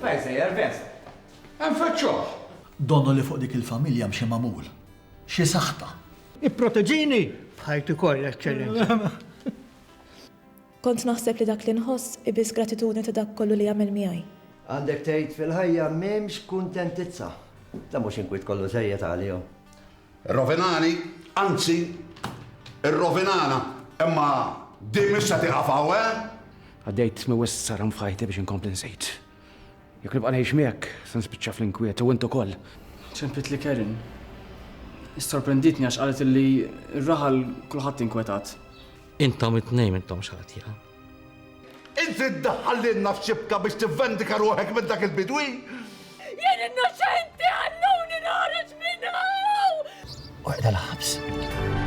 Fejn sejjer Vincent. Nfaċċuh. Donnu li fuq dik il-familja mxie mamul. Xi saħta. Ipproteġini bħajtu koll, Eccellenza. Kont naħseb li dak li nħoss ibis gratitudni ta' dak kollu li jagħmel miegħi. Għandek tgħid fil-ħajja m'hemmx kuntentizza. Ta' mhux inkwiet kollu sejjed għalihom. Ir-rovinani, anzi, ir-rovinana, imma din issa tiqafaw, Għaddejt mi wist saram f'ħajti biex inkompli nsejt. Jekk nibqa' ngħix miegħek, se nispiċċa fl-inkwiet u intu koll. ċempit li Karen. Sorprenditni għax qalet li r-raħal kulħadd inkwetat. Intom it-tnejn intom xaratija. Inti ddaħħallinna f'xibka biex tivvendika ruħek minn dak il-bidwi? Jien innoċenti għalluni noħroġ minnu! Waqda l-ħabs.